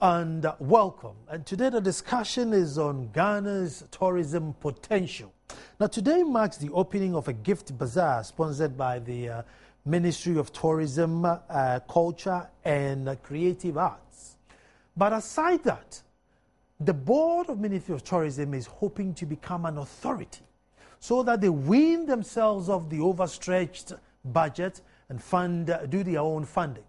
and welcome. And today the discussion is on Ghana's tourism potential. Now today marks the opening of a gift bazaar sponsored by the Ministry of Tourism, Culture and Creative Arts. But aside that, the board of Ministry of Tourism is hoping to become an authority so that they wean themselves off the overstretched budget and do their own funding.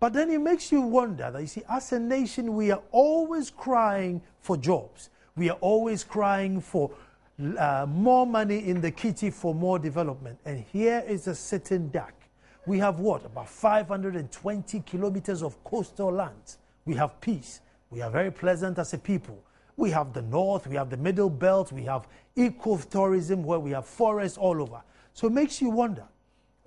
But then it makes you wonder that, you see, as a nation, we are always crying for jobs. We are always crying for more money in the kitty for more development. And here is a sitting duck. We have what? About 520 kilometers of coastal lands. We have peace. We are very pleasant as a people. We have the north, we have the middle belt, we have ecotourism where we have forests all over. So it makes you wonder,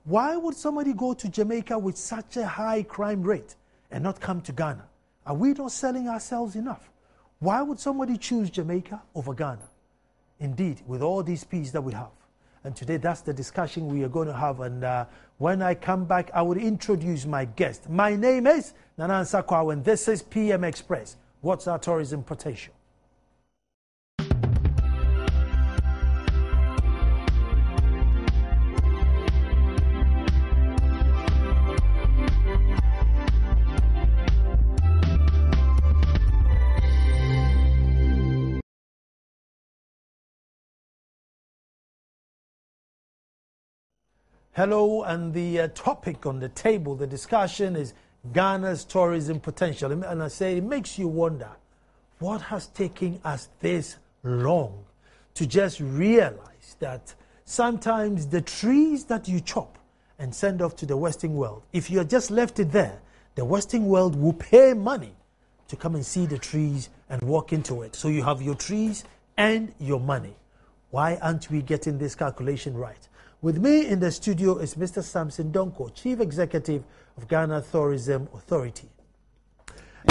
why would somebody go to Jamaica with such a high crime rate and not come to Ghana? Are we not selling ourselves enough? Why would somebody choose Jamaica over Ghana? Indeed, with all these peace that we have. And today, that's the discussion we are going to have. And when I come back, I will introduce my guest. My name is Nana Nsakwa, and this is PM Express. What's our tourism potential? Hello, and the topic on the table, the discussion is Ghana's tourism potential. And I say it makes you wonder, what has taken us this long to just realize that sometimes the trees that you chop and send off to the Western world, if you just left it there, the Western world will pay money to come and see the trees and walk into it. So you have your trees and your money. Why aren't we getting this calculation right? With me in the studio is Mr. Samson Donkor, Chief Executive of Ghana Tourism Authority.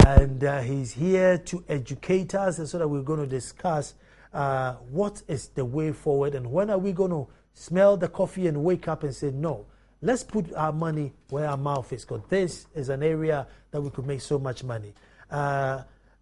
And he's here to educate us, and so that we're going to discuss what is the way forward and when are we going to smell the coffee and wake up and say, no, let's put our money where our mouth is, because this is an area that we could make so much money.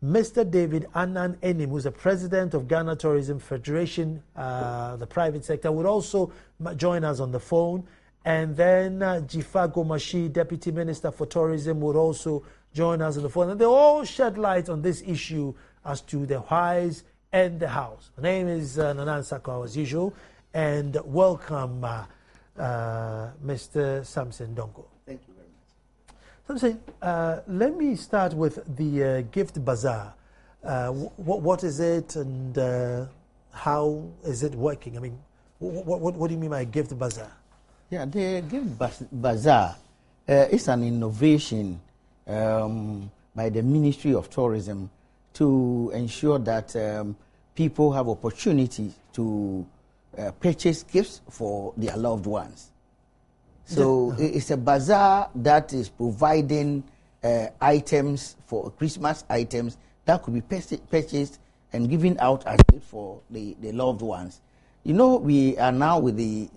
Mr. David Anan Enim, who's the president of Ghana Tourism Federation, the private sector, would also join us on the phone. And then Jifa Gomashi, Deputy Minister for Tourism, would also join us on the phone. And they all shed light on this issue as to the whys and the hows. My name is Nana Nsakwa, as usual, and welcome, Mr. Samson Donkor. Thank you very much. Samson, let me start with the gift bazaar. What is it, and how is it working? I mean, what do you mean by gift bazaar? Yeah, the gift bazaar is an innovation by the Ministry of Tourism to ensure that people have opportunity to purchase gifts for their loved ones. So it's a bazaar that is providing items for Christmas items that could be purchased and given out as gifts for the loved ones. You know, we are now with the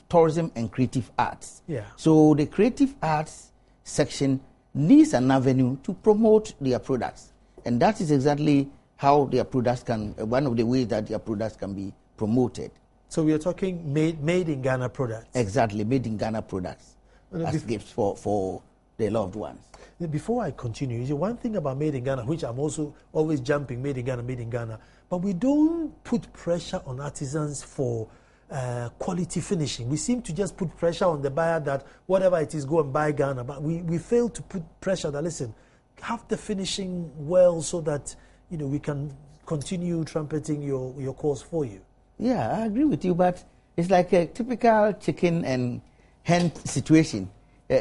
tourism and creative arts. Yeah. So the creative arts section needs an avenue to promote their products. And that is exactly how their products one of the ways that their products can be promoted. So we are talking made in Ghana products. Exactly, made in Ghana products as gifts for their loved ones. Before I continue, one thing about made in Ghana, which I'm also always jumping, made in Ghana, but we don't put pressure on artisans for quality finishing. We seem to just put pressure on the buyer that whatever it is, go and buy Ghana. But we fail to put pressure that, listen, have the finishing well so that we can continue trumpeting your cause for you. Yeah, I agree with you, but it's like a typical chicken and hen situation,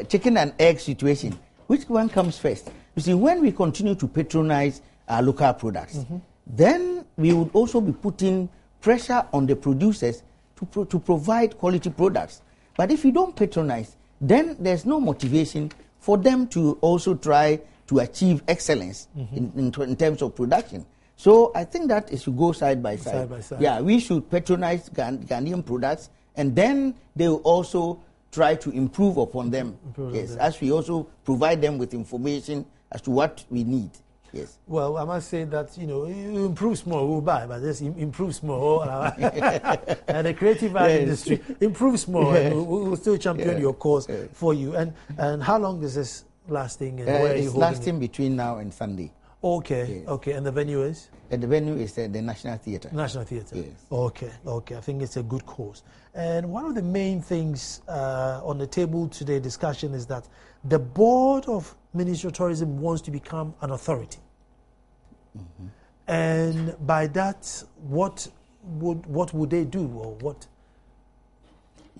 chicken and egg situation. Which one comes first? You see, when we continue to patronize our local products, then we would also be putting pressure on the producers to provide quality products. But if you don't patronize, then there's no motivation for them to also try to achieve excellence in terms of production. So I think that it should go side by side. Side by side. Yeah, we should patronize Ghanaian products, and then they will also try to improve upon them. Yes, as we also provide them with information as to what we need. Yes. Well, I must say that, you improve small, we'll buy, but just improve small. And the creative art industry, improve small, and we'll still champion your cause for you. And how long is this lasting? And where are you it's holding lasting between now and Sunday. Okay, okay. And the venue is? And the venue is the National Theatre. National Theatre. Yes. Okay, okay. I think it's a good cause. And one of the main things on the table today discussion is that the board of Ministry of Tourism wants to become an authority. Mm-hmm. And by that, what would they do, or what?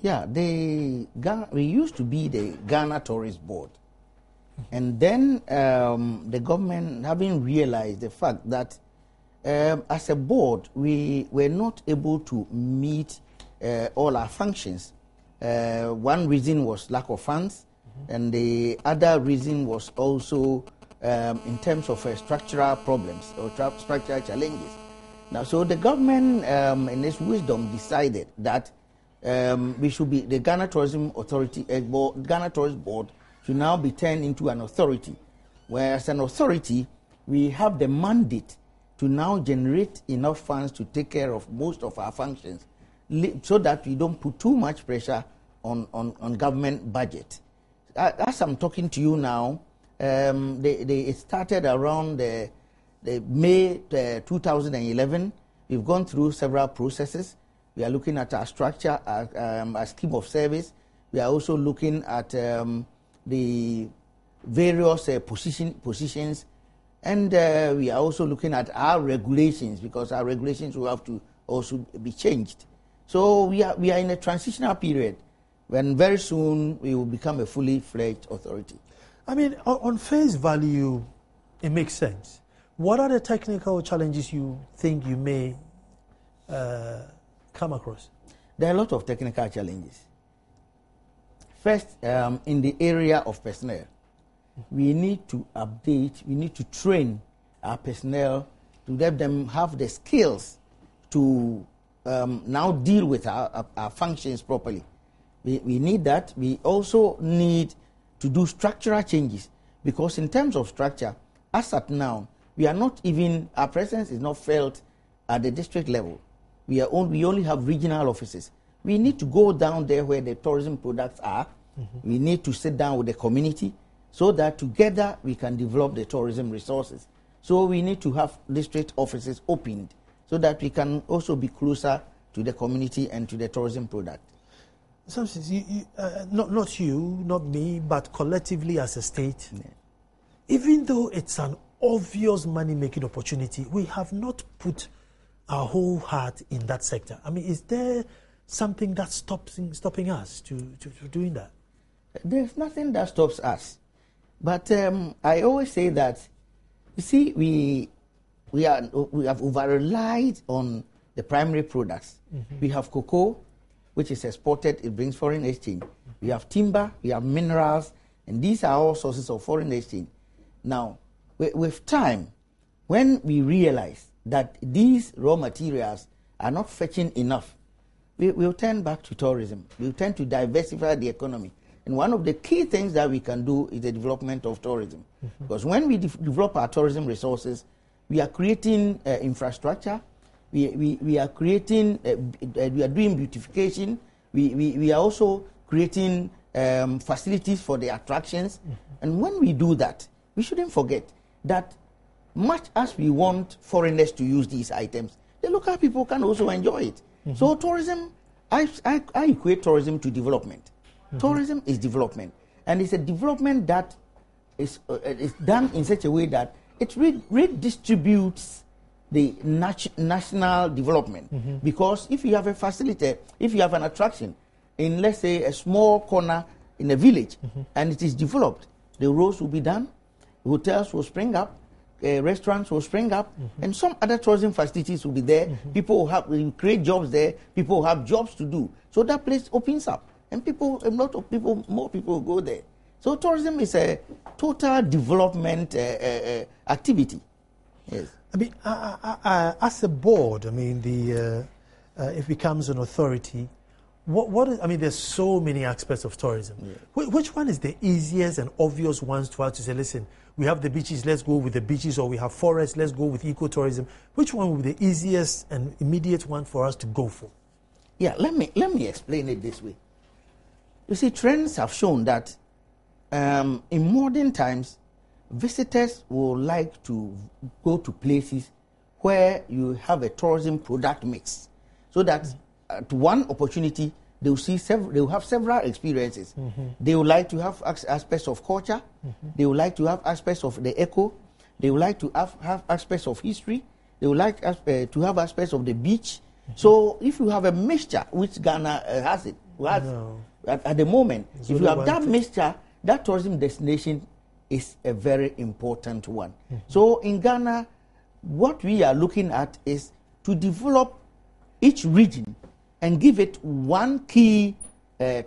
Yeah, we used to be the Ghana Tourist Board. And then the government, having realized the fact that as a board, we were not able to meet all our functions. One reason was lack of funds, and the other reason was also in terms of structural problems or structural challenges. Now, so the government, in its wisdom, decided that we should be the Ghana Tourism Authority, Ghana Tourist Board should now be turned into an authority. Whereas an authority, we have the mandate to now generate enough funds to take care of most of our functions, so that we don't put too much pressure on government budget. As I'm talking to you now, it started around the May 2011. We've gone through several processes. We are looking at our structure, our scheme of service. We are also looking at the various positions, and we are also looking at our regulations, because our regulations will have to also be changed. So we are in a transitional period when very soon we will become a fully fledged authority. I mean, on face value, it makes sense. What are the technical challenges you think you may come across? There are a lot of technical challenges. First, in the area of personnel, we need to update, we need to train our personnel to let them have the skills to now deal with our functions properly. We need that. We also need to do structural changes, because in terms of structure, as at now, we are not even, our presence is not felt at the district level. We only have regional offices. We need to go down there where the tourism products are. Mm-hmm. We need to sit down with the community so that together we can develop the tourism resources. So we need to have district offices opened so that we can also be closer to the community and to the tourism product. Not you, not me, but collectively as a state, even though it's an obvious money-making opportunity, we have not put our whole heart in that sector. I mean, is there something that's stopping us to doing that? There's nothing that stops us. But I always say that, you see, we have over-relied on the primary products. Mm-hmm. We have cocoa, which is exported, it brings foreign exchange. We have timber, we have minerals, and these are all sources of foreign exchange. Now, with time, when we realize that these raw materials are not fetching enough, we'll turn back to tourism. We'll tend to diversify the economy. And one of the key things that we can do is the development of tourism. Mm-hmm. Because when we develop our tourism resources, we are creating infrastructure, we are creating, we are doing beautification, we are also creating facilities for the attractions. Mm-hmm. And when we do that, we shouldn't forget that much as we want foreigners to use these items, the local people can also enjoy it. Mm-hmm. So tourism, I equate tourism to development. Mm-hmm. Tourism is development, and it's a development that is done in such a way that it redistributes the national development. Mm-hmm. Because if you have a facility, if you have an attraction in, let's say, a small corner in a village, mm-hmm. and it is developed, the roads will be done, hotels will spring up, restaurants will spring up, mm-hmm. and some other tourism facilities will be there. Mm-hmm. People will create jobs there. People will have jobs to do. So that place opens up, and more people will go there. So tourism is a total development activity. Yes. I mean, as a board, I mean, it becomes an authority. I mean, there's so many aspects of tourism. Yeah. Which one is the easiest and obvious ones to have to say, listen, we have the beaches, let's go with the beaches, or we have forests, let's go with ecotourism? Which one will be the easiest and immediate one for us to go for? Yeah, let me explain it this way. You see, trends have shown that in modern times, visitors will like to go to places where you have a tourism product mix, so that at one opportunity they will have several experiences. They would like to have aspects of culture. They would like to have aspects of the eco. They would like to have aspects of history. They would like to have aspects of the beach. So if you have a mixture, which Ghana has at the moment, if you have that mixture, that tourism destination is a very important one. So in Ghana, what we are looking at is to develop each region and give it one key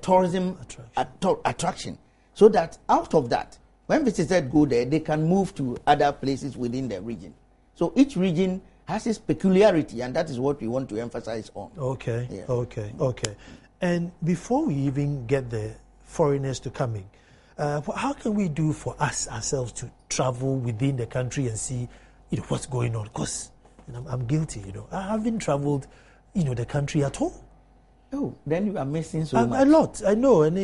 tourism attraction, so that out of that, when visitors go there, they can move to other places within the region. So each region has its peculiarity, and that is what we want to emphasize on. Okay, Yeah. okay. And before we even get the foreigners to come in, how can we do for us ourselves to travel within the country and see, what's going on? Because I'm guilty, I haven't traveled, the country at all. Oh, then you are missing so much. A lot, I know, and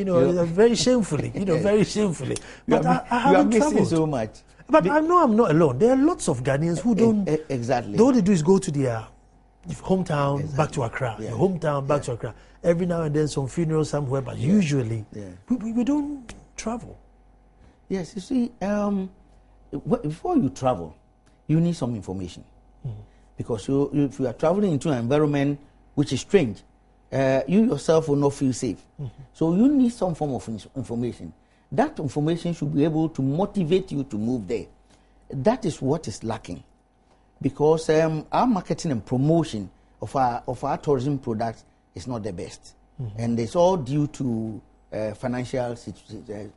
very shamefully, very shamefully. But I haven't you are traveled missing so much. But I know I'm not alone. There are lots of Ghanaians who don't. Exactly. All they do is go to their hometown, back to Accra. Yeah. Their hometown, back to Accra. Every now and then some funeral somewhere, but usually we don't travel. Yes, you see, before you travel, you need some information. Because if you are traveling into an environment which is strange, you yourself will not feel safe. So you need some form of information. That information should be able to motivate you to move there. That is what is lacking. Because our marketing and promotion of our tourism products is not the best. And it's all due to financial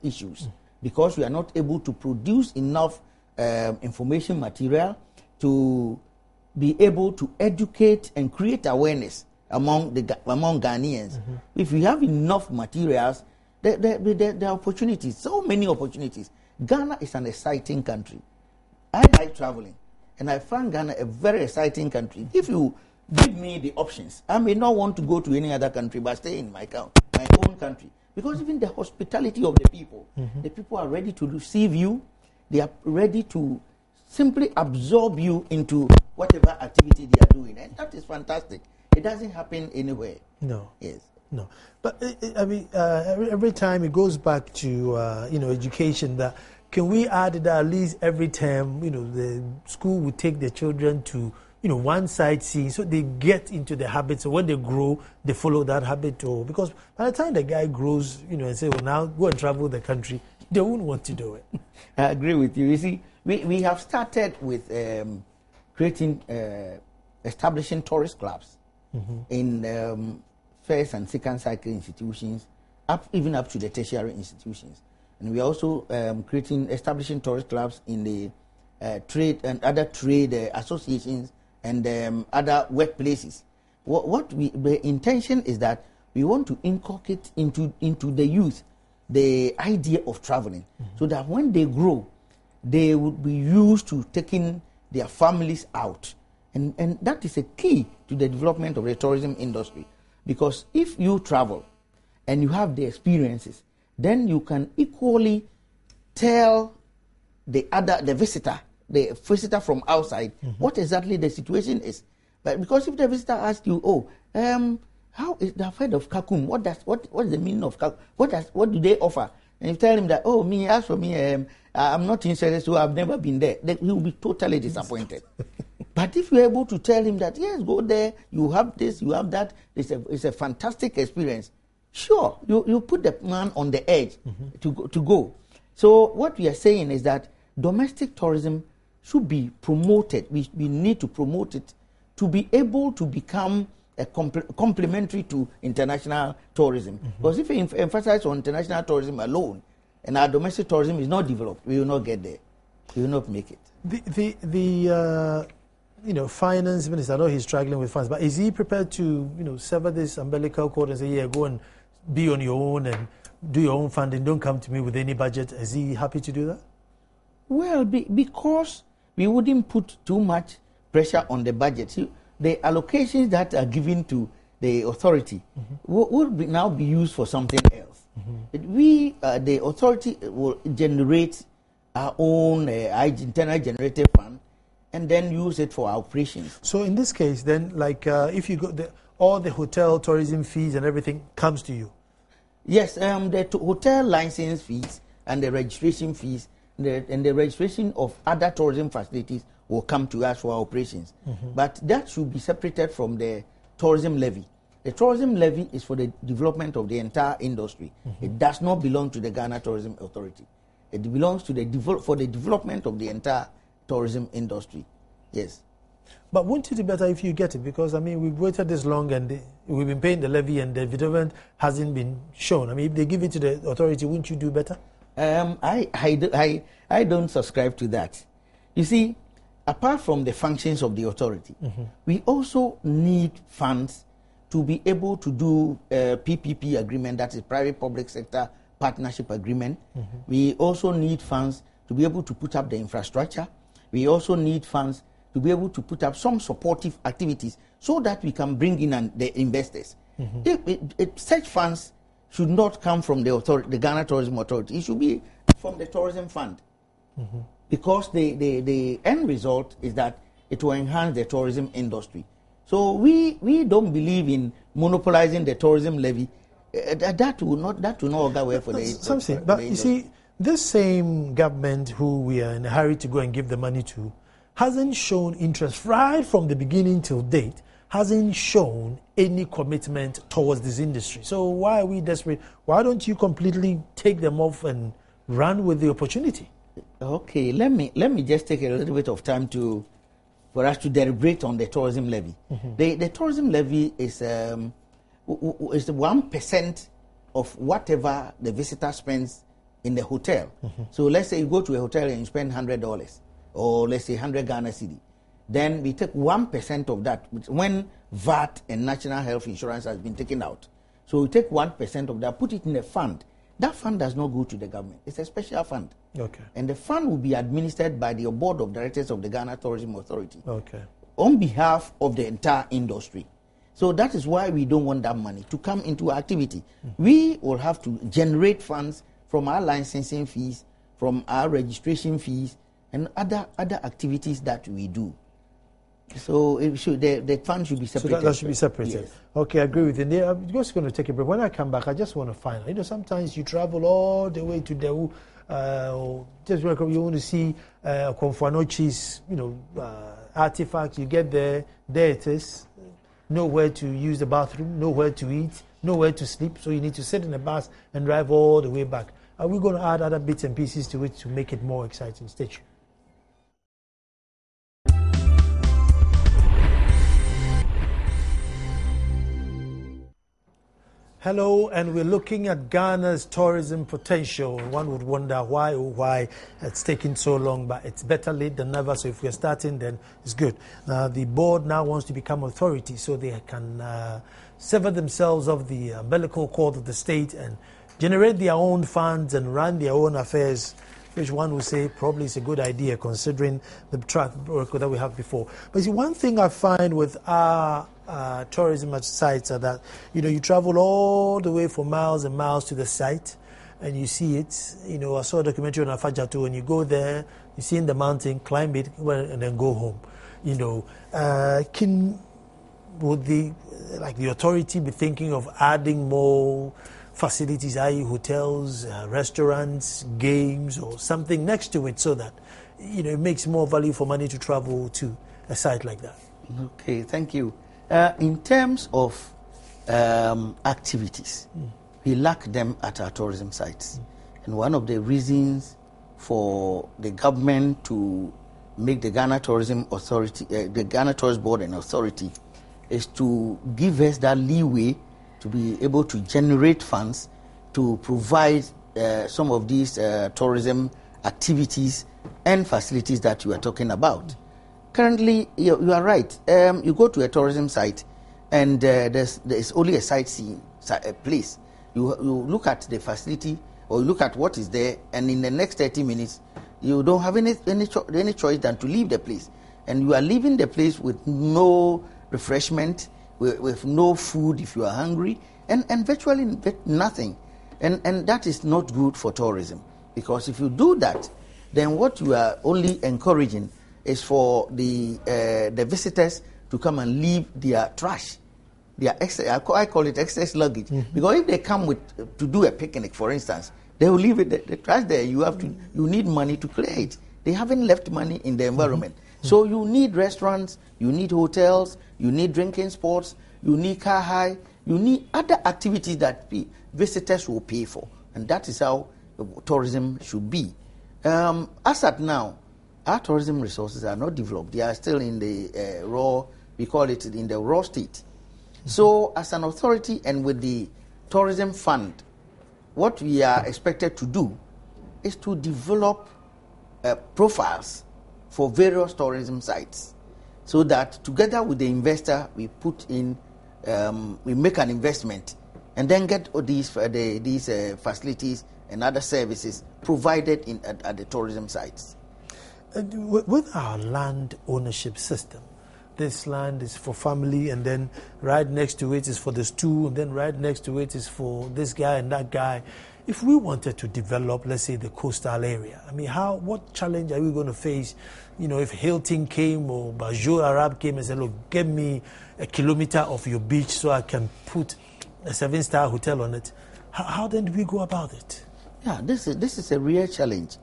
issues. Because we are not able to produce enough information material to be able to educate and create awareness among Ghanaians. If we have enough materials, there are opportunities, so many opportunities. Ghana is an exciting country. I like traveling, and I find Ghana a very exciting country. If you give me the options, I may not want to go to any other country, but stay in my own country. Because even the hospitality of the people are ready to receive you. They are ready to simply absorb you into whatever activity they are doing. And that is fantastic. It doesn't happen anywhere. No. Yes. No. But, every time it goes back to, education, that can we add that at least every term, the school would take their children to, one sightseeing, so they get into the habit. So when they grow, they follow that habit. Because by the time the guy grows, and say, well, now go and travel the country, they won't want to do it. I agree with you. You see, we have started with establishing tourist clubs in first and second cycle institutions, even up to the tertiary institutions. And we are also establishing tourist clubs in the trade and other trade associations and other workplaces. The intention is that we want to inculcate into the youth the idea of traveling, so that when they grow, they would be used to taking their families out. And that is a key to the development of the tourism industry. Because if you travel and you have the experiences, then you can equally tell the visitor from outside, what exactly the situation is. But because if the visitor asks you, how is the affair of Kakum? What is the meaning of Kakum? What do they offer? And you tell him that, as for me, I'm not interested, so I've never been there. Then he will be totally disappointed. But if you're able to tell him that, yes, go there, you have this, you have that, it's a fantastic experience. Sure, you put the man on the edge to go. So what we are saying is that domestic tourism should be promoted. We need to promote it to be able to become a complementary to international tourism. Because if we emphasize on international tourism alone, and our domestic tourism is not developed, we will not get there. We will not make it. finance minister, I know he's struggling with funds, but is he prepared to, sever this umbilical cord and say, yeah, go and be on your own and do your own funding, don't come to me with any budget? Is he happy to do that? Well, because we wouldn't put too much pressure on the budget. See, the allocations that are given to the authority will now be used for something else. The authority will generate our own internal generated fund and then use it for our operations. So in this case, then, if you go, all the hotel tourism fees and everything comes to you? Yes, the hotel license fees and the registration fees and the registration of other tourism facilities will come to us for our operations. But that should be separated from the tourism levy. The tourism levy is for the development of the entire industry. It does not belong to the Ghana Tourism Authority. It belongs to for the development of the entire tourism industry. Yes. But wouldn't it be better if you get it? Because, we've waited this long and we've been paying the levy and the development hasn't been shown. If they give it to the authority, wouldn't you do better? I don't subscribe to that. You see, apart from the functions of the authority, we also need funds to be able to do PPP agreement, that is private-public sector partnership agreement. We also need funds to be able to put up the infrastructure. We also need funds to be able to put up some supportive activities so that we can bring in the investors. Such funds should not come from the Ghana Tourism Authority. It should be from the tourism fund. Because the end result is that it will enhance the tourism industry. So we don't believe in monopolizing the tourism levy. That will not go well for the something. But you see, this same government who we are in a hurry to go and give the money to hasn't shown interest right from the beginning till date, hasn't shown any commitment towards this industry. So why are we desperate? Why don't you completely take them off and run with the opportunity? Okay, let me just take a little bit of time for us to deliberate on the tourism levy. The tourism levy is 1% of whatever the visitor spends in the hotel. So let's say you go to a hotel and you spend $100, or let's say 100 Ghana cedi. Then we take 1% of that when VAT and national health insurance has been taken out. So we take 1% of that, put it in a fund. That fund does not go to the government. It's a special fund. Okay. And the fund will be administered by the board of directors of the Ghana Tourism Authority. Okay. On behalf of the entire industry. So that is why we don't want that money to come into activity. We will have to generate funds from our licensing fees, from our registration fees, and other activities that we do. So the fund should be separated. So that should be separated. Yes. Okay, I agree with you. I'm just going to take a break. When I come back, I just want to find out. Sometimes you travel all the way to Dawu, just when you want to see Konfuanochi's, artifacts. You get there it is. Nowhere to use the bathroom, nowhere to eat, nowhere to sleep. So you need to sit in the bus and drive all the way back. Are we going to add other bits and pieces to it to make it more exciting? Stay tuned. Hello, and we're looking at Ghana's tourism potential. One would wonder why it's taking so long, but it's better late than never. So if we're starting, then it's good. The board now wants to become authority so they can sever themselves of the umbilical cord of the state and generate their own funds and run their own affairs, which one would say probably is a good idea considering the track record that we have before. But see, one thing I find with our tourism sites are that, you travel all the way for miles and miles to the site and you see it. I saw a documentary on Afajatu and you go there, you see in the mountain, climb it, and then go home. Would the authority be thinking of adding more facilities, i.e. hotels, restaurants, games, or something next to it so that, it makes more value for money to travel to a site like that? Okay, thank you. In terms of activities, we lack them at our tourism sites. And one of the reasons for the government to make the Ghana Tourism Authority, the Ghana Tourist Board an authority, is to give us that leeway to be able to generate funds to provide some of these tourism activities and facilities that you are talking about. Currently, you are right. You go to a tourism site, and there's only a sightseeing place. You look at the facility, or you look at what is there, and in the next 30 minutes, you don't have any choice than to leave the place. And you are leaving the place with no refreshment, with no food if you are hungry, and virtually nothing. And that is not good for tourism, because if you do that, then what you are only encouraging is for the visitors to come and leave their trash, their excess, I call it excess luggage. Mm-hmm. Because if they come to do a picnic, for instance, they will leave the trash there. You need money to clear it. They haven't left money in the environment. Mm-hmm. So you need restaurants, you need hotels, you need drinking spots, you need car hire, you need other activities that visitors will pay for. And that is how tourism should be. As at now, our tourism resources are not developed. They are still in the raw, we call it in the raw state. Mm-hmm. So as an authority and with the tourism fund, what we are expected to do is to develop profiles for various tourism sites, so that together with the investor, we put in, we make an investment and then get these facilities and other services provided at the tourism sites. With our land ownership system, this land is for family, and then right next to it is for the stew, and then right next to it is for this guy and that guy. If we wanted to develop, let's say, the coastal area, I mean, what challenge are we going to face? You know, if Hilton came or Bajor Arab came and said, look, give me a kilometer of your beach so I can put a 7-star hotel on it. How then do we go about it? Yeah, this is a real challenge.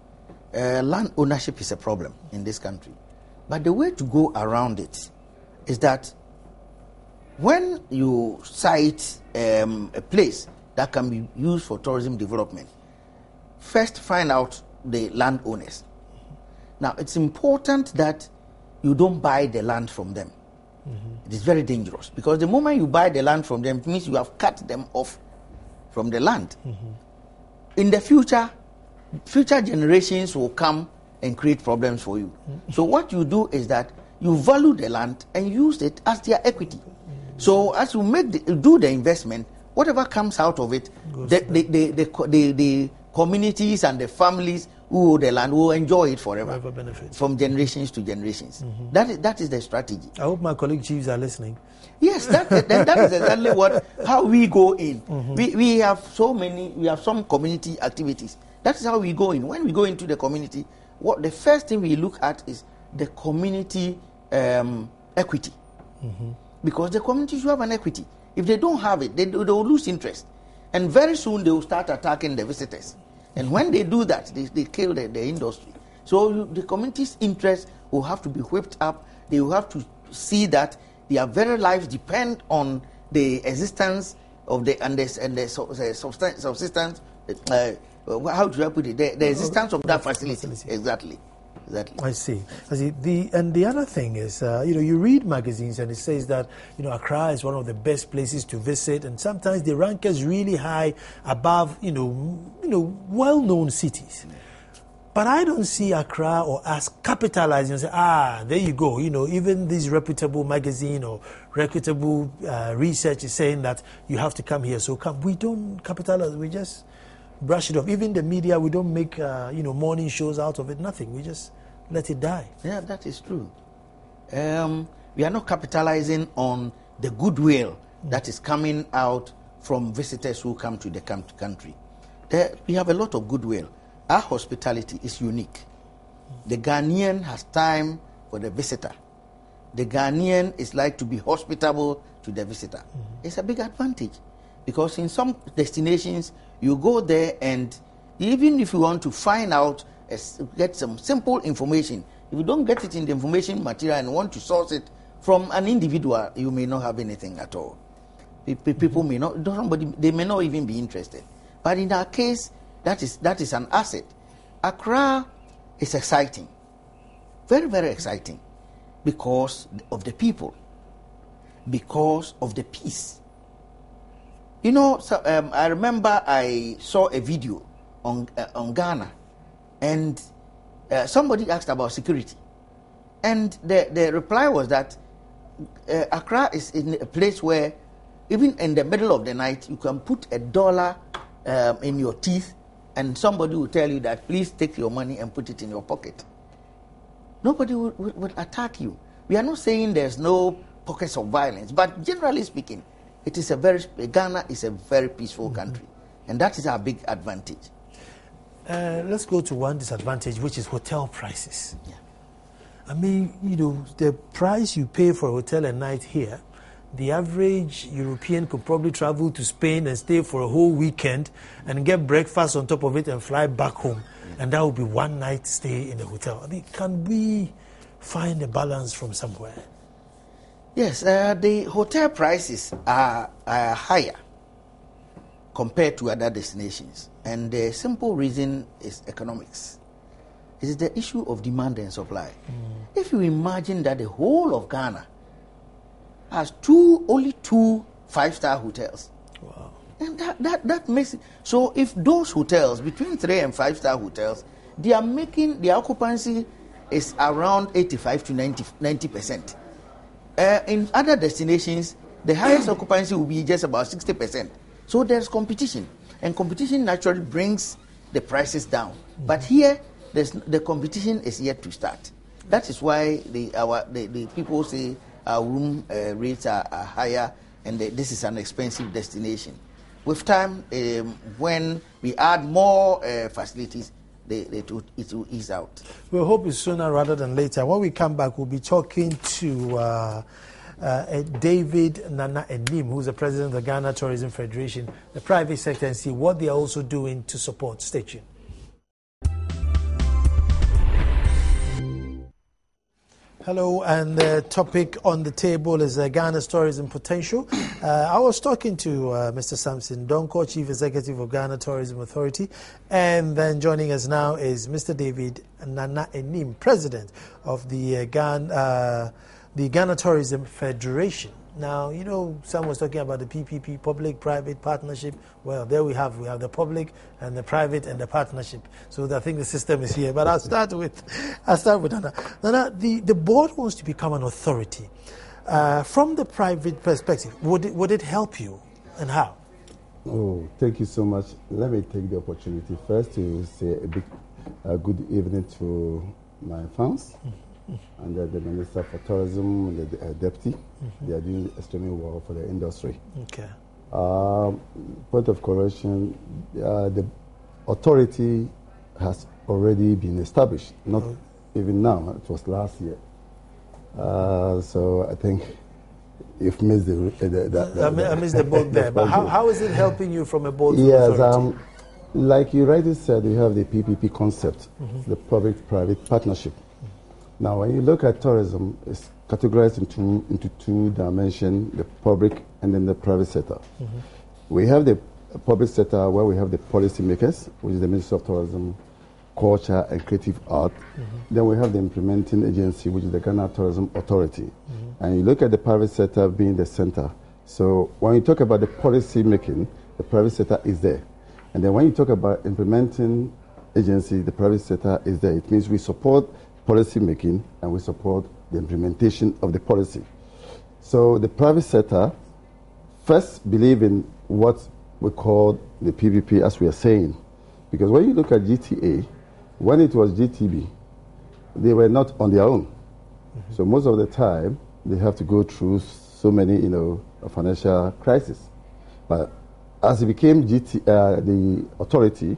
Land ownership is a problem in this country. But the way to go around it is that when you cite a place that can be used for tourism development, first find out the landowners. Now, it's important that you don't buy the land from them. Mm-hmm. It is very dangerous, because the moment you buy the land from them, it means you have cut them off from the land. Mm-hmm. In the future generations will come and create problems for you. Mm-hmm. So what you do is that you value the land and use it as their equity. Mm-hmm. So as you do the investment, whatever comes out of it, the communities and the families who own the land will enjoy it forever, from generations to generations. Mm-hmm. That is the strategy. I hope my colleague chiefs are listening. Yes, that is exactly how we go in. Mm-hmm. We have some community activities. That is how we go in. When we go into the community, the first thing we look at is the community equity. Mm-hmm. Because the community should have an equity. If they don't have it, they will lose interest. And very soon they will start attacking the visitors. And when they do that, they kill the industry. So the community's interest will have to be whipped up. They will have to see that their very lives depend on the existence of the subsistence. How do I put it? The existence of that facility. Exactly. I see. The other thing is, you read magazines and it says that, Accra is one of the best places to visit, and sometimes they rank us really high above, well-known cities. But I don't see Accra or as capitalizing and say, there you go. Even this reputable magazine or reputable research is saying that you have to come here. So come. We don't capitalize. We just brush it off. Even the media, we don't make morning shows out of it. Nothing. We just let it die. Yeah, that is true. We are not capitalizing on the goodwill that is coming out from visitors who come to the country. We have a lot of goodwill. Our hospitality is unique. The Ghanaian has time for the visitor. The Ghanaian is like to be hospitable to the visitor. Mm-hmm. It's a big advantage, because in some destinations you go there, and even if you want to find out, get some simple information, if you don't get it in the information material and want to source it from an individual, you may not have anything at all. People may not, they may not even be interested. But in our case, that is an asset. Accra is exciting, very, very exciting, because of the people, because of the peace. I remember I saw a video on Ghana, and somebody asked about security. And the reply was that Accra is in a place where even in the middle of the night, you can put $1 in your teeth and somebody will tell you that, please take your money and put it in your pocket. Nobody would attack you. We are not saying there's no pockets of violence, but generally speaking, Ghana is a very peaceful country, and that is our big advantage. Let's go to one disadvantage, which is hotel prices. Yeah. I mean, the price you pay for a hotel a night here, the average European could probably travel to Spain and stay for a whole weekend and get breakfast on top of it and fly back home. And that would be one night stay in the hotel. I mean, can we find a balance from somewhere? Yes, the hotel prices are higher compared to other destinations. And the simple reason is economics. It is the issue of demand and supply. If you imagine that the whole of Ghana has only two 5-star hotels. Wow. And that makes it. So if those hotels, between 3 and 5-star hotels, their occupancy is around 85 to 90%. In other destinations, the highest occupancy will be just about 60%. So there's competition. And competition naturally brings the prices down. But here, the competition is yet to start. That is why the people say our room rates are higher, and this is an expensive destination. With time, when we add more facilities, it will ease out. We hope it's sooner rather than later. When we come back, we'll be talking to David Nana Anim, who's the president of the Ghana Tourism Federation, the private sector, and see what they are also doing to support. Stay tuned. Hello, and the topic on the table is Ghana's tourism potential. I was talking to Mr. Samson Donkor, Chief Executive of Ghana Tourism Authority, and then joining us now is Mr. David Nana Anim, President of the Ghana Tourism Federation. Now, someone was talking about the PPP, public-private partnership. Well, there we have the public and the private and the partnership. So I think the system is here. But I'll start with Nana. Nana, the board wants to become an authority. From the private perspective, would it help you, and how? Oh, thank you so much. Let me take the opportunity first to say a big good evening to my fans. And the Minister for Tourism and the Deputy. They are doing extremely well for the industry. Okay. Point of correction, the authority has already been established, not even now, it was last year. So I think you've missed I missed the boat there, but how is it helping you from a board authority? Like you rightly said, we have the PPP concept, the public-private partnership. Now, when you look at tourism, it's categorized into two dimensions, the public and then the private sector. We have the public sector where we have the policymakers, which is the Ministry of Tourism, Culture and Creative Art. Then we have the implementing agency, which is the Ghana Tourism Authority. And you look at the private sector being the center. So when you talk about the policy making, the private sector is there. And then when you talk about implementing agency, the private sector is there. It means we support policy making and we support the implementation of the policy. So the private sector first believe in what we call the PPP, as we are saying, because when you look at GTA, when it was GTB, they were not on their own. So most of the time they have to go through so many, financial crisis. But as it became the authority,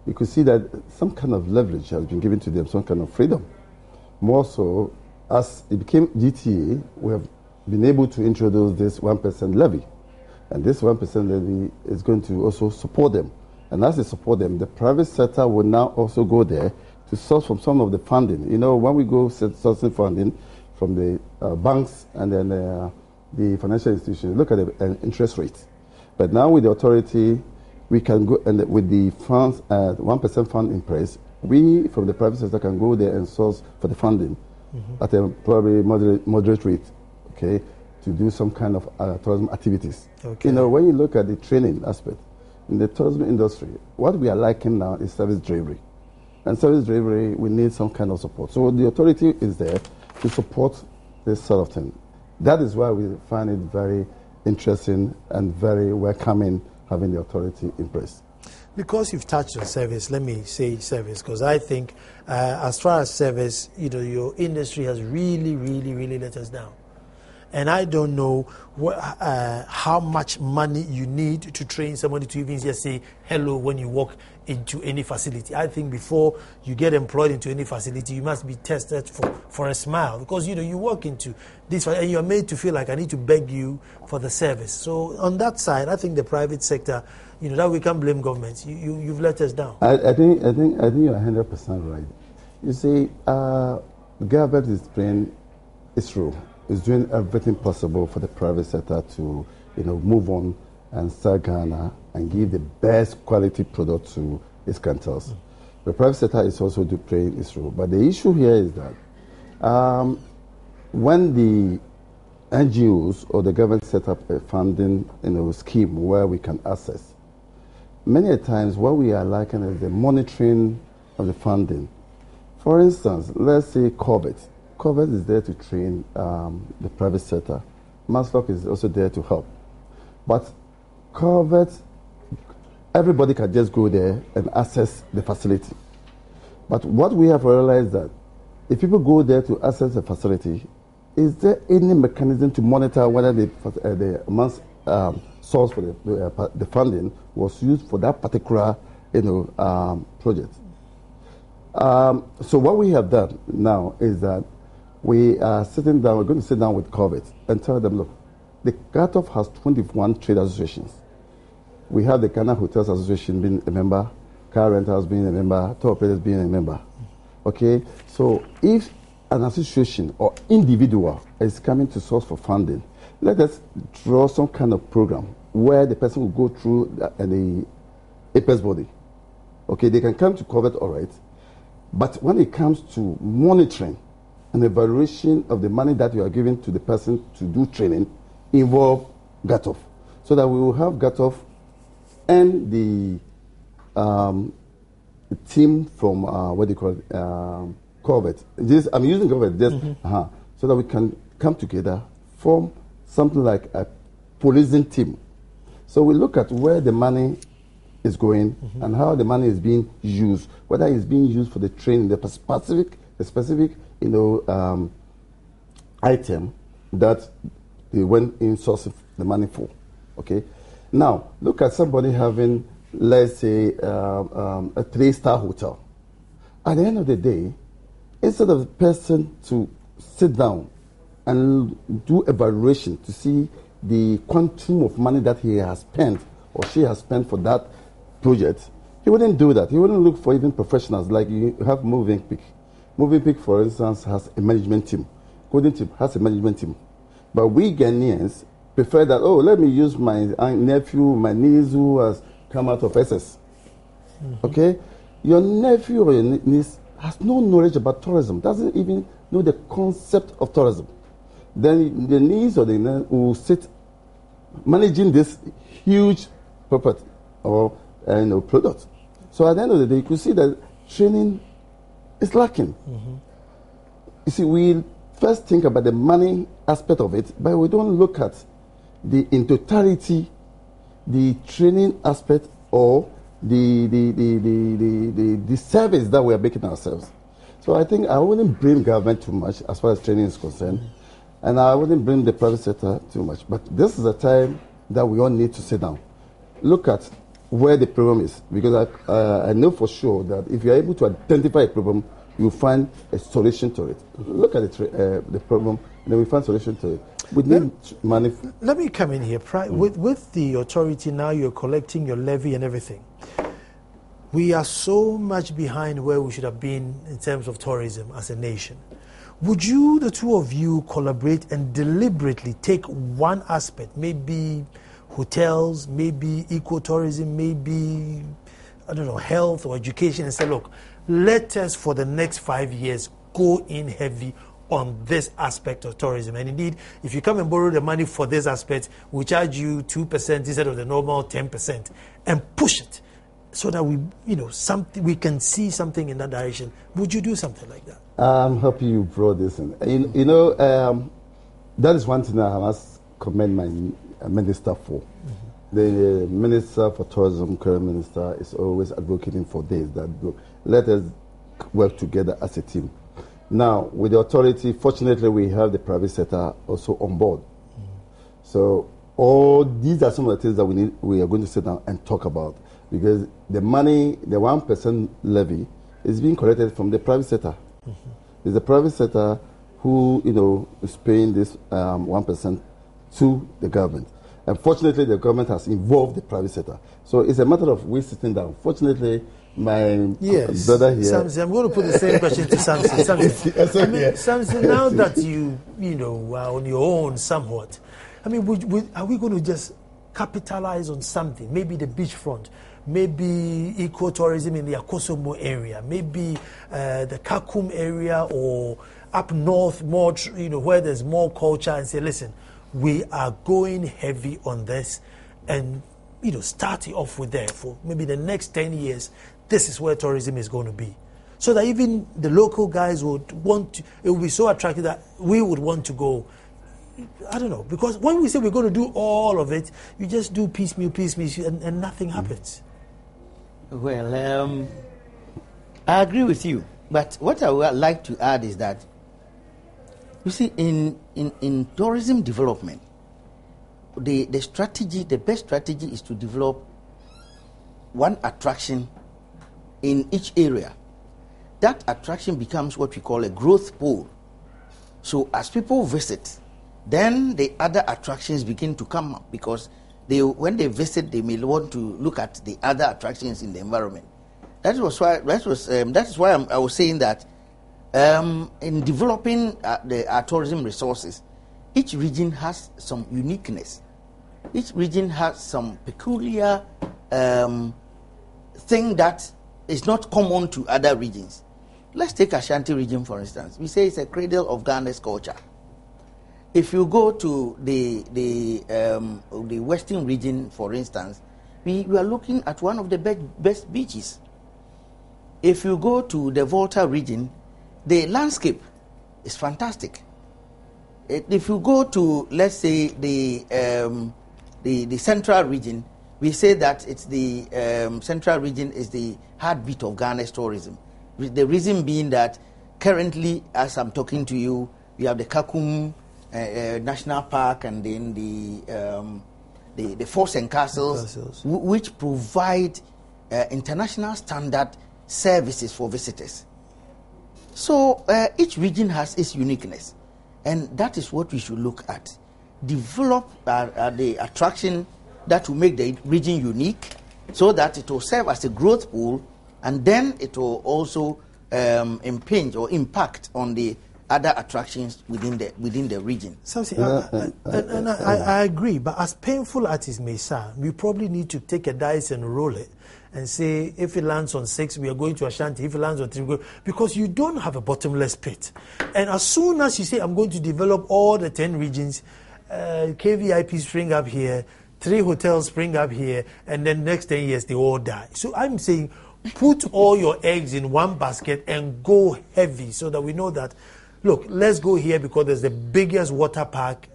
you could see that some kind of leverage has been given to them, some kind of freedom. More so, as it became GTA, we have been able to introduce this 1% levy. And this 1% levy is going to also support them. And as they support them, the private sector will now also go there to source from some of the funding. When we go sourcing funding from the banks and then the financial institutions, look at the interest rates. But now with the authority, we can go, and with the funds, 1% fund in place, we from the private sector can go there and source for the funding at a probably moderate rate, okay, to do some kind of tourism activities. Okay. When you look at the training aspect, in the tourism industry, what we are lacking now is service delivery. And service delivery, we need some kind of support. So the authority is there to support this sort of thing. That is why we find it very interesting and very welcoming having the authority in place. Because you've touched on service, let me say service, because I think as far as service, your industry has really, really, really let us down. And I don't know how much money you need to train somebody to even just say hello when you walk into any facility. I think before you get employed into any facility, you must be tested for a smile. Because, you walk into this and you're made to feel like I need to beg you for the service. So on that side, I think the private sector, that we can't blame government. You've let us down. I think you're 100% right. You see, government is playing its role. Is doing everything possible for the private sector to, move on and start Ghana and give the best quality product to its clientele. The private sector is also playing its role. But the issue here is that when the NGOs or the government set up a funding, scheme where we can access, many times what we are lacking is the monitoring of the funding. For instance, let's say COVID. COVID is there to train the private sector. MASLOC is also there to help. But COVID, everybody can just go there and access the facility. But what we have realized that if people go there to access the facility, is there any mechanism to monitor whether the source for the funding was used for that particular project? So what we have done now is that we're going to sit down with COVID and tell them, look, the GATOF has 21 trade associations. We have the Ghana Hotels Association being a member, car rentals being a member, tour operators being a member. Okay, so if an association or individual is coming to source for funding, let us draw some kind of program where the person will go through the APEX body. Okay, they can come to COVID, all right, but when it comes to monitoring and evaluation of the money that you are giving to the person to do training, involve GATOF, so that we will have GATOF and the team from COVID. I'm using COVID just so that we can come together, form something like a policing team. So we look at where the money is going and how the money is being used, whether it's being used for the training, the specific item that they went in sourcing the money for. Okay. Now look at somebody having, let's say, a 3-star hotel. At the end of the day, instead of the person to sit down and do evaluation to see the quantum of money that he has spent or she has spent for that project, he wouldn't do that. He wouldn't look for even professionals like you have Movenpick. Movenpick, for instance, has a management team. Golden Tip has a management team. But we Ghanaians prefer that, let me use my nephew, my niece who has come out of SS. Okay? Your nephew or your niece has no knowledge about tourism, doesn't even know the concept of tourism. Then the niece or the nephew will sit managing this huge property or product. So at the end of the day, you could see that training is lacking. You see, we first think about the money aspect of it, but we don't look at in totality the training aspect or the service that we are making ourselves. So I think I wouldn't blame government too much as far as training is concerned, and I wouldn't blame the private sector too much. But this is a time that we all need to sit down, look at where the problem is, because I know for sure that if you are able to identify a problem, you find a solution to it. Look at the problem, and then we find a solution to it. We need money. Let me come in here. With the authority now, you're collecting your levy and everything. We are so much behind where we should have been in terms of tourism as a nation. Would you, the two of you, collaborate and deliberately take one aspect, maybe hotels, maybe ecotourism, maybe, health or education, and say, look, let us for the next 5 years go in heavy on this aspect of tourism. And indeed, if you come and borrow the money for this aspect, we charge you 2% instead of the normal 10% and push it. so that we, something we can see something in that direction. Would you do something like that? I'm happy you brought this in. That is one thing I must commend my minister for. Mm-hmm. The Minister for Tourism, current minister, is always advocating for this, that look, let us work together as a team. Now, with the authority, fortunately, we have the private sector also on board. Mm-hmm. So all these are some of the things that we are going to sit down and talk about, because the money, the 1% levy, is being collected from the private sector. Mm-hmm. It's the private sector who, is paying this 1% to the government. Unfortunately, the government has involved the private sector. So it's a matter of we sitting down. Fortunately, my brother here... Samson, I'm going to put the same question to Samson. Samson, now that you are on your own somewhat, are we going to just capitalize on something? Maybe the beachfront, maybe ecotourism in the Akosombo area, maybe the Kakum area, or up north more, where there's more culture, and say, listen, we are going heavy on this, and start it off with there for maybe the next 10 years. This is where tourism is going to be, so that even the local guys would want to. It would be so attractive that we would want to go. I don't know, because when we say we're going to do all of it, you just do piecemeal, and nothing happens. Well, I agree with you, but what I would like to add is that, you see, in tourism development, the best strategy is to develop one attraction in each area. That attraction becomes what we call a growth pole. So as people visit, then the other attractions begin to come up, because when they visit, they may want to look at the other attractions in the environment. That is why I was saying that in developing our tourism resources, each region has some uniqueness. Each region has some peculiar thing that is not common to other regions. Let's take Ashanti region, for instance. We say it's a cradle of Ghana's culture. If you go to the western region, for instance, we are looking at one of the best beaches. If you go to the Volta region, the landscape is fantastic. If you go to, let's say, the central region, we say that it's the central region is the heartbeat of Ghana's tourism. The reason being that currently, as I'm talking to you, you have the Kakum National Park, and then the forts and castles, which provide international standard services for visitors. So each region has its uniqueness, and that is what we should look at. Develop the attraction that will make the region unique, so that it will serve as a growth pool, and then it will also impinge or impact on the other attractions within the region. I agree, but as painful as it may sound, we probably need to take a dice and roll it and say, if it lands on 6, we are going to Ashanti. If it lands on 3, because you don't have a bottomless pit. And as soon as you say, I'm going to develop all the 10 regions, KVIP spring up here, 3 hotels spring up here, and then next 10 years they all die. So I'm saying, put all your eggs in one basket and go heavy, so that we know that, look, let's go here because there's the biggest water park,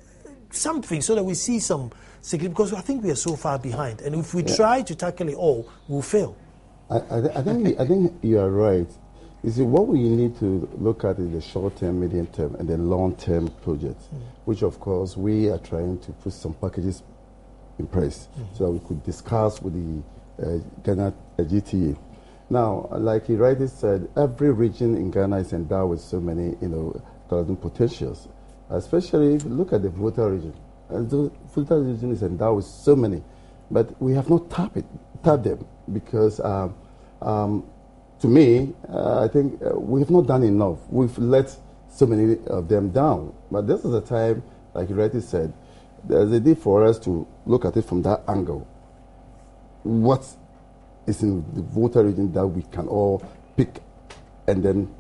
something, so that we see some significance, because I think we are so far behind. And if we try to tackle it all, we'll fail. I think you are right. You see, what we need to look at is the short-term, medium-term, and the long-term projects, which, of course, we are trying to put some packages in place so that we could discuss with the Ghana GTA. Now, like he rightly said, every region in Ghana is endowed with so many, tourism potentials. Especially if you look at the Volta region. The Volta region is endowed with so many, but we have not tapped them, because to me, I think we have not done enough. We've let so many of them down. But this is a time, like you rightly said, there's a need for us to look at it from that angle. What is in the Volta region that we can all pick and then,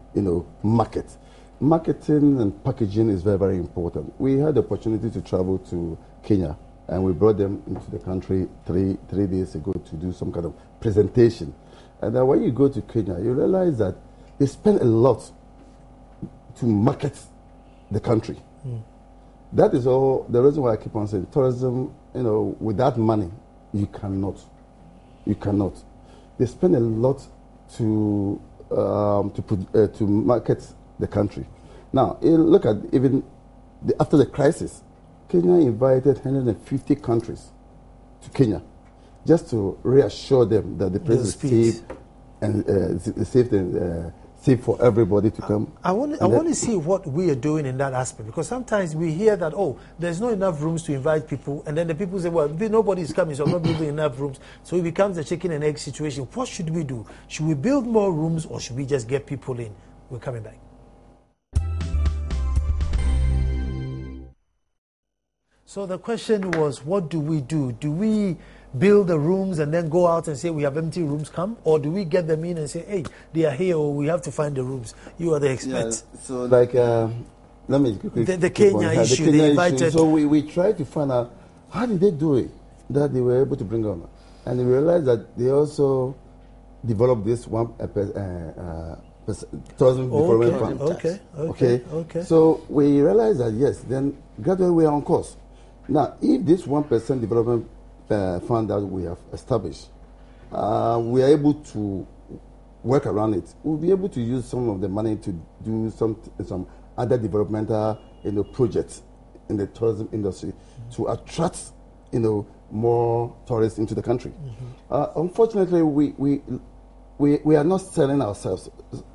market. Marketing and packaging is very, very important. We had the opportunity to travel to Kenya and we brought them into the country three days ago to do some kind of presentation. And then when you go to Kenya, you realize that they spend a lot to market the country. That is all the reason why I keep on saying tourism, without money, you cannot. You cannot. They spend a lot to market the country. Now, look at even after the crisis, Kenya invited 150 countries to Kenya just to reassure them that the place is safe and safe for everybody to come. I want to see what we are doing in that aspect, because sometimes we hear that, there's not enough rooms to invite people, and then the people say, well, nobody's coming, so I'm not building enough rooms. So it becomes a chicken and egg situation. What should we do? Should we build more rooms, or should we just get people in? We're coming back. So the question was, what do we do? Do we build the rooms and then go out and say we have empty rooms, come? Or do we get them in and say, hey, they are here, or we have to find the rooms? You are the experts. Yeah, so like, let me quickly... The Kenya issue, the Kenya they invited... Issue. So we tried to find out, how did they do it that they were able to bring on? And we realized that they also developed this tourism development fund. Okay. So we realized that, yes, then gradually we are on course. Now, if this 1% development fund that we have established, we are able to work around it. We'll be able to use some of the money to do some other developmental projects in the tourism industry to attract more tourists into the country. Unfortunately, we are not selling ourselves.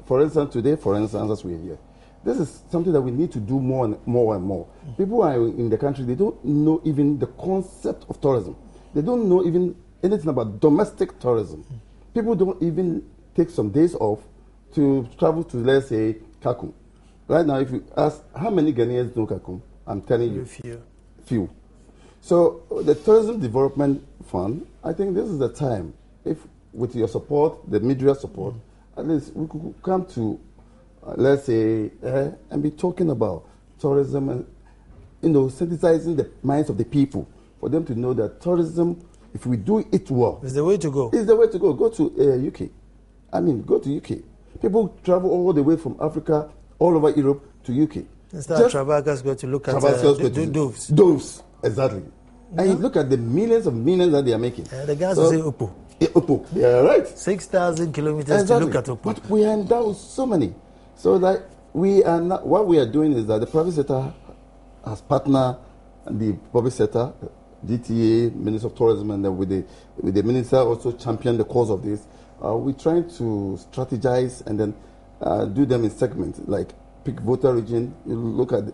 For instance, today, as we are here, this is something that we need to do more and more. People who are in the country, they don't know even the concept of tourism. They don't know even anything about domestic tourism. People don't even take some days off to travel to, let's say, Kakum. Right now, if you ask how many Ghanaians know Kakum, I'm telling you, few. So the Tourism Development Fund, I think this is the time, if with your support, the media support, at least we could come to let's say, and be talking about tourism and, sensitizing the minds of the people for them to know that tourism, if we do it well, is the way to go. It's the way to go. Go to UK. Go to UK. People travel all the way from Africa, all over Europe to UK. Instead, Travaga's going to look at the doves. Doves, exactly. Yeah. And you look at the millions of millions that they are making. The guys will say Upo. Upo, yeah, right. 6,000 kilometers to look at Upo. But we are endowed with so many. So that we are not, what we are doing is that the private sector has partnered the public sector, GTA, Minister of Tourism, and then with the minister also champion the cause of this. We're trying to strategize and then do them in segments, like pick voter region, you look at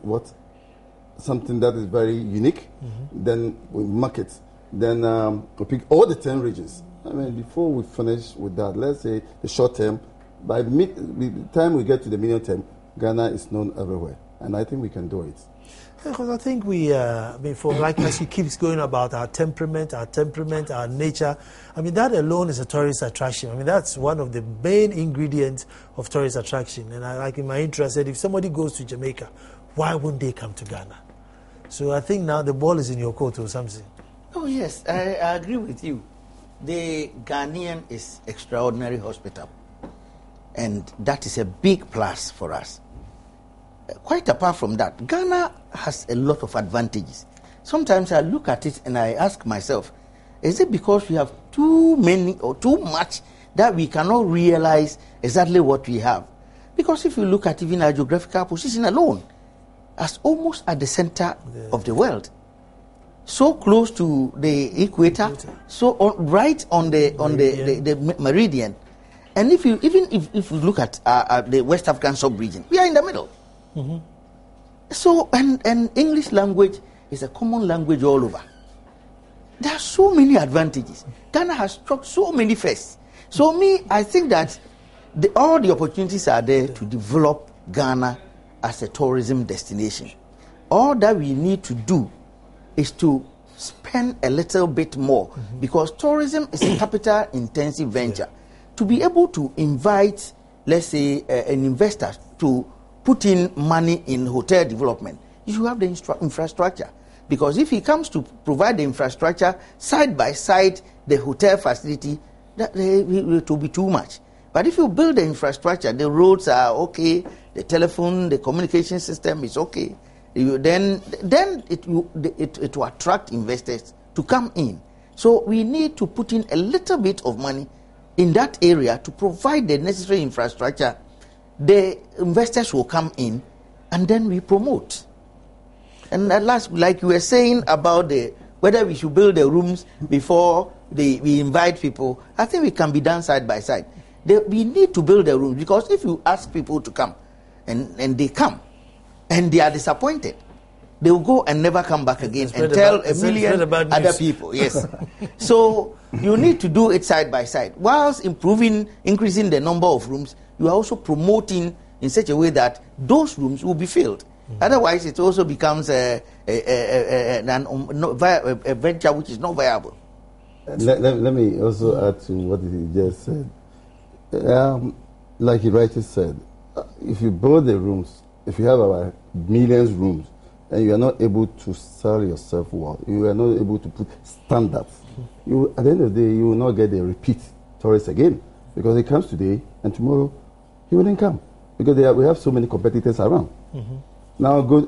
something that is very unique, then we market. Then we pick all the 10 regions. Before we finish with that, let's say the short term, by the time we get to the medium term, Ghana is known everywhere, and I think we can do it. Because I think we, as he keeps going about our temperament, our nature, that alone is a tourist attraction. That's one of the main ingredients of tourist attraction. And like in my interest, I said, if somebody goes to Jamaica, why wouldn't they come to Ghana? So I think now the ball is in your court or something. Oh yes, I agree with you. The Ghanaian is extraordinary hospitable. And that is a big plus for us. Quite apart from that, Ghana has a lot of advantages. Sometimes I look at it and I ask myself, is it because we have too many or too much that we cannot realize exactly what we have? Because if you look at even our geographical position alone, as almost at the center of the world, so close to the equator, so right on the meridian. And if you look at the West African sub-region, we are in the middle. So, and English language is a common language all over. There are so many advantages. Ghana has struck so many firsts. So I think that all the opportunities are there to develop Ghana as a tourism destination. All that we need to do is to spend a little bit more, because tourism is a capital-intensive venture. To be able to invite, let's say, an investor to put in money in hotel development, you should have the infrastructure. Because if he comes to provide the infrastructure side by side the hotel facility, it will be too much. But if you build the infrastructure, the roads are okay, the telephone, the communication system is okay, then it will attract investors to come in. So we need to put in a little bit of money in that area to provide the necessary infrastructure. The investors will come in, and then we promote. And at last, like you were saying about whether we should build the rooms before we invite people, I think it can be done side by side. We need to build the rooms, because if you ask people to come, and they come, and they are disappointed, they will go and never come back again and tell a million other people. Yes. So you need to do it side by side. Whilst increasing the number of rooms, you are also promoting in such a way that those rooms will be filled. Otherwise, it also becomes a venture which is not viable. Let me also add to what he just said. Like he rightly said, if you build the rooms, if you have about millions of rooms, and you are not able to sell yourself well, you are not able to put standards, at the end of the day, you will not get a repeat tourist again. Because he comes today, and tomorrow, he wouldn't come. Because we have so many competitors around. Now, go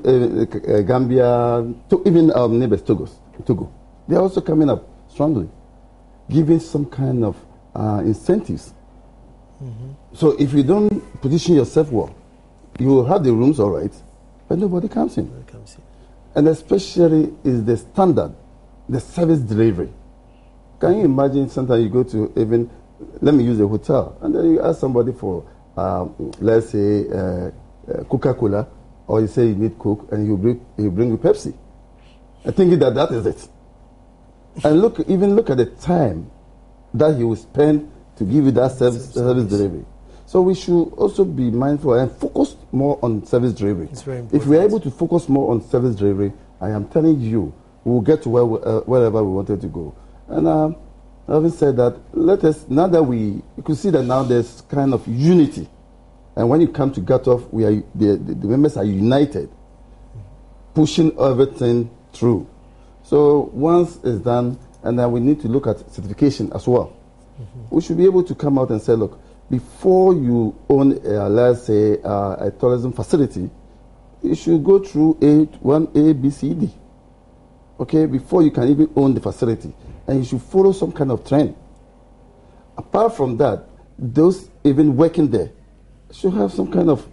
Gambia, even our neighbors, Togo, they are also coming up strongly, giving some kind of incentives. So if you don't position yourself well, you will have the rooms all right, but nobody comes in. And especially is the standard, the service delivery. Can you imagine sometimes you go to even, let me use a hotel, and then you ask somebody for, let's say, Coca-Cola, or you say you need Coke, and he'll bring you Pepsi. I'm thinking that is it. And look at the time that he will spend to give you that service delivery. So we should also be mindful and focus more on service delivery. It's very important. If we are able to focus more on service delivery, I am telling you, we will get to wherever we wanted to go. And having said that, now that you can see that now there's kind of unity. And when you come to Gatoff, the members are united, pushing everything through. So once it's done, and then we need to look at certification as well. We should be able to come out and say, look, before you own, let's say, a tourism facility, you should go through A, B, C, D. Okay, before you can even own the facility. And you should follow some kind of trend. Apart from that, those even working there should have some kind of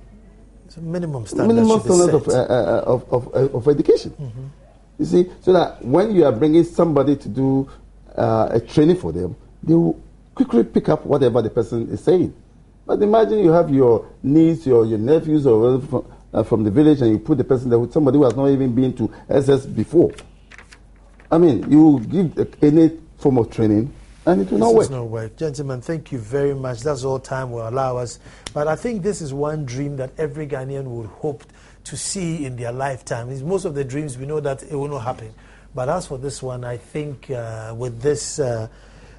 minimum standard of education. You see, so that when you are bringing somebody to do a training for them, they will quickly pick up whatever the person is saying. But imagine you have your niece, your nephews, or from the village, and you put the person there with somebody who has not even been to SS before. I mean, you give any form of training, and it will not work. It will not work. Gentlemen, thank you very much. That's all time will allow us. But I think this is one dream that every Ghanaian would hope to see in their lifetime. Most of the dreams, we know that it will not happen. But as for this one, I think with this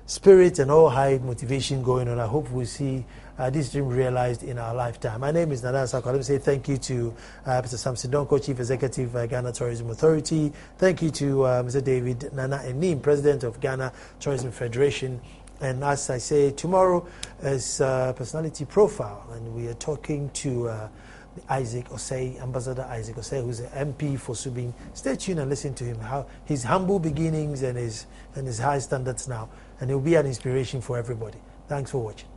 spirit and all high motivation going on, I hope we'll see this dream realized in our lifetime. My name is Nana Sakwa. Let me say thank you to Mr. Samson Donko, Chief Executive, Ghana Tourism Authority. Thank you to Mr. David Nana Enim, President of Ghana Tourism Federation. And as I say, tomorrow is Personality Profile, and we are talking to Isaac Osei, Ambassador Isaac Osei, who's an MP for Subin. Stay tuned and listen to him, how his humble beginnings and his high standards now. And it will be an inspiration for everybody. Thanks for watching.